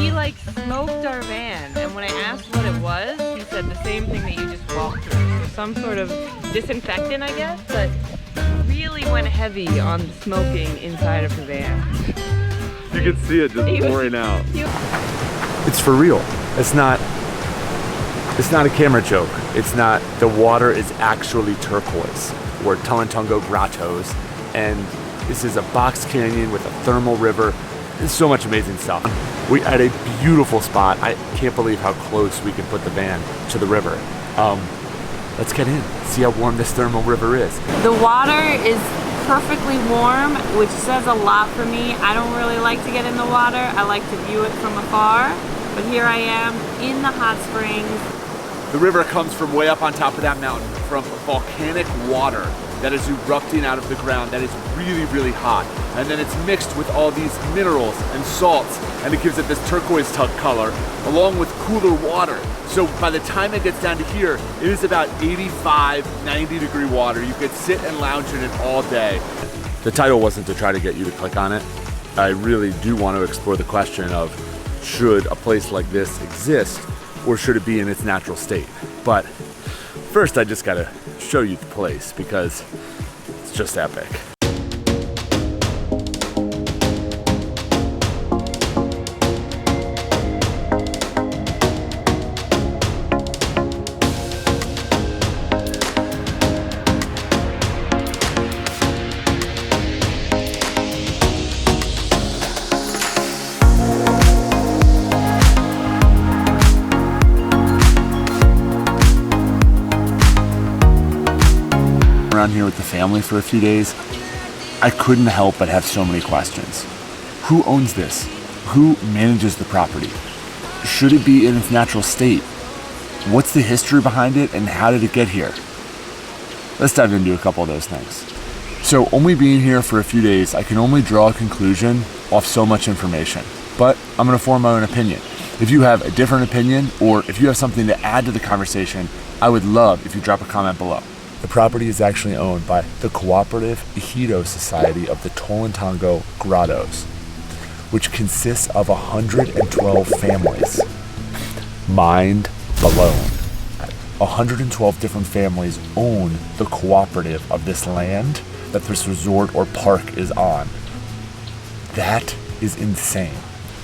he like smoked our van, and when I asked what it was, he said the same thing that you just walked through. So some sort of disinfectant, I guess, but really went heavy on the smoking inside of the van. You can see it just pouring out. It's for real. It's not a camera joke. It's not, the water is actually turquoise. We're Tolantongo grottos, and this is a box canyon with a thermal river. There's so much amazing stuff. We at a beautiful spot. I can't believe how close we can put the van to the river. Let's get in, see how warm this thermal river is. The water is perfectly warm, which says a lot for me. I don't really like to get in the water. I like to view it from afar, but here I am in the hot springs. The river comes from way up on top of that mountain, from volcanic water that is erupting out of the ground that is really, really hot. And then it's mixed with all these minerals and salts, and it gives it this turquoise color, along with cooler water. So by the time it gets down to here, it is about 85, 90 degree water. You could sit and lounge in it all day. The title wasn't to try to get you to click on it. I really do want to explore the question of, should a place like this exist, or should it be in its natural state? But first I just gotta show you the place because it's just epic. Around here with the family for a few days, I couldn't help but have so many questions. Who owns this? Who manages the property? Should it be in its natural state? What's the history behind it and how did it get here? Let's dive into a couple of those things. So only being here for a few days, I can only draw a conclusion off so much information, but I'm gonna form my own opinion. If you have a different opinion or if you have something to add to the conversation, I would love if you drop a comment below. The property is actually owned by the Cooperative Ejido Society of the Tolantongo Grottos, which consists of 112 families. Mind blown. 112 different families own the cooperative of this land that this resort or park is on. That is insane.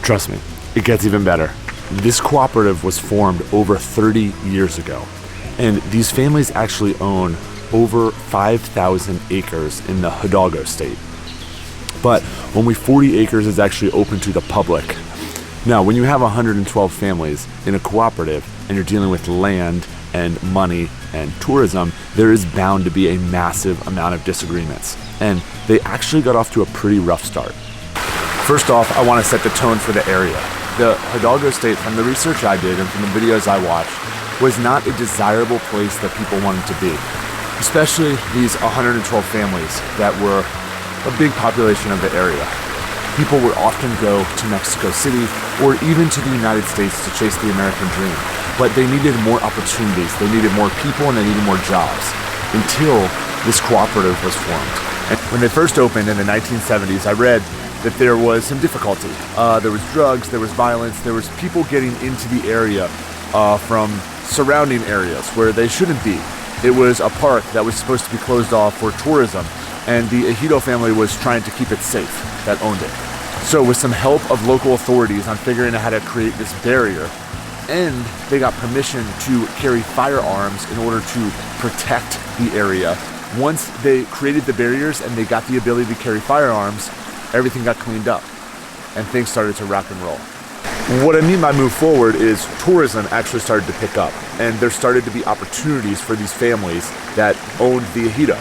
Trust me, it gets even better. This cooperative was formed over 30 years ago, and these families actually own over 5,000 acres in the Hidalgo state. But only 40 acres is actually open to the public. Now, when you have 112 families in a cooperative and you're dealing with land and money and tourism, there is bound to be a massive amount of disagreements. And they actually got off to a pretty rough start. First off, I want to set the tone for the area. The Hidalgo state, from the research I did and from the videos I watched, was not a desirable place that people wanted to be. Especially these 112 families that were a big population of the area. People would often go to Mexico City or even to the United States to chase the American dream. But they needed more opportunities, they needed more people, and they needed more jobs until this cooperative was formed. And when they first opened in the 1970s, I read that there was some difficulty. There was drugs, there was violence, there was people getting into the area from surrounding areas where they shouldn't be. It was a park that was supposed to be closed off for tourism, and the Ejido family was trying to keep it safe, that owned it. So with some help of local authorities on figuring out how to create this barrier, and they got permission to carry firearms in order to protect the area. Once they created the barriers and they got the ability to carry firearms, everything got cleaned up, and things started to rock and roll. What I mean by move forward is tourism actually started to pick up, and there started to be opportunities for these families that owned the Ejido.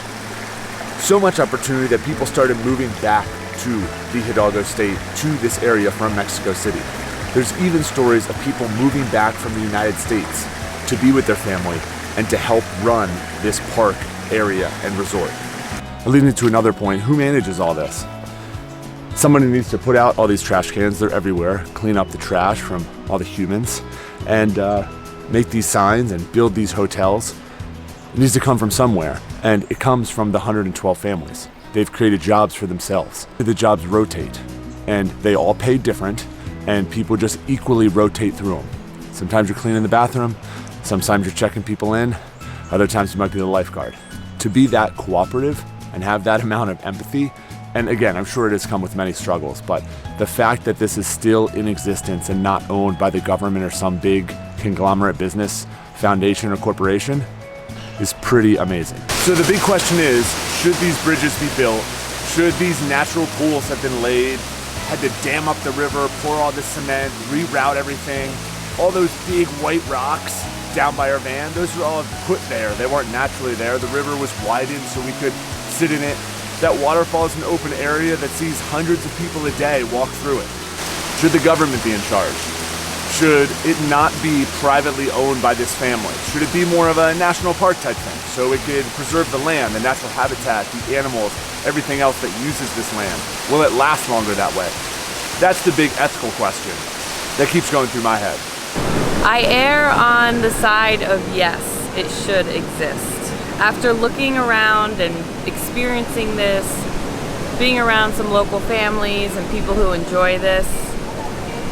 So much opportunity that people started moving back to the Hidalgo state, to this area from Mexico City. There's even stories of people moving back from the United States to be with their family and to help run this park area and resort. Leading to another point, who manages all this? Somebody needs to put out all these trash cans, they're everywhere, clean up the trash from all the humans, and make these signs and build these hotels. It needs to come from somewhere, and it comes from the 112 families. They've created jobs for themselves. The jobs rotate, and they all pay different, and people just equally rotate through them. Sometimes you're cleaning the bathroom, sometimes you're checking people in, other times you might be the lifeguard. To be that cooperative and have that amount of empathy, and again, I'm sure it has come with many struggles, but the fact that this is still in existence and not owned by the government or some big conglomerate business, foundation or corporation is pretty amazing. So the big question is, should these bridges be built? Should these natural pools have been laid? Had to dam up the river, pour all the cement, reroute everything. All those big white rocks down by our van, those were all put there. They weren't naturally there. The river was widened so we could sit in it. That waterfall is an open area that sees hundreds of people a day walk through it. Should the government be in charge? Should it not be privately owned by this family? Should it be more of a national park type thing so it could preserve the land, the natural habitat, the animals, everything else that uses this land? Will it last longer that way? That's the big ethical question that keeps going through my head. I err on the side of yes, it should exist. After looking around and experiencing this, being around some local families and people who enjoy this,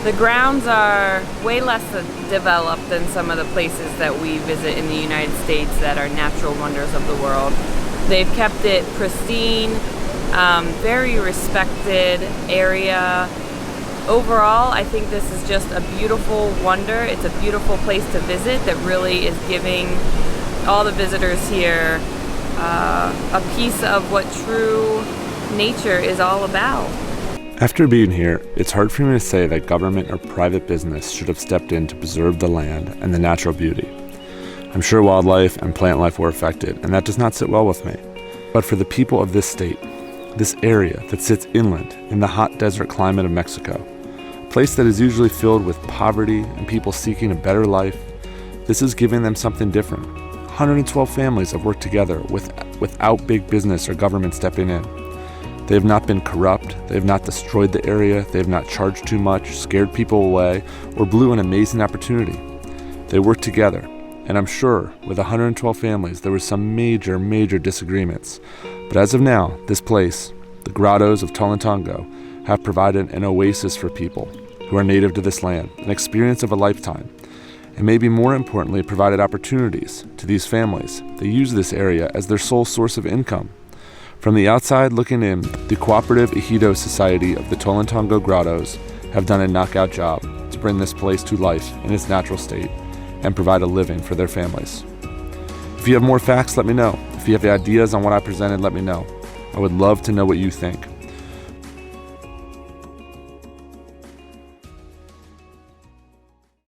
the grounds are way less developed than some of the places that we visit in the United States that are natural wonders of the world. They've kept it pristine, very respected area. Overall, I think this is just a beautiful wonder. It's a beautiful place to visit that really is giving all the visitors here a piece of what true nature is all about. After being here, it's hard for me to say that government or private business should have stepped in to preserve the land and the natural beauty. I'm sure wildlife and plant life were affected, and that does not sit well with me. But for the people of this state, this area that sits inland in the hot desert climate of Mexico, a place that is usually filled with poverty and people seeking a better life, this is giving them something different. 112 families have worked together without big business or government stepping in. They have not been corrupt, they have not destroyed the area, they have not charged too much, scared people away, or blew an amazing opportunity. They worked together, and I'm sure with 112 families there were some major disagreements. But as of now, this place, the Grottos of Tolantongo, have provided an oasis for people who are native to this land, an experience of a lifetime, and maybe more importantly provided opportunities to these families that use this area as their sole source of income. From the outside looking in, the Cooperative Ejido Society of the Tolantongo Grottos have done a knockout job to bring this place to life in its natural state and provide a living for their families. If you have more facts, let me know. If you have ideas on what I presented, let me know. I would love to know what you think.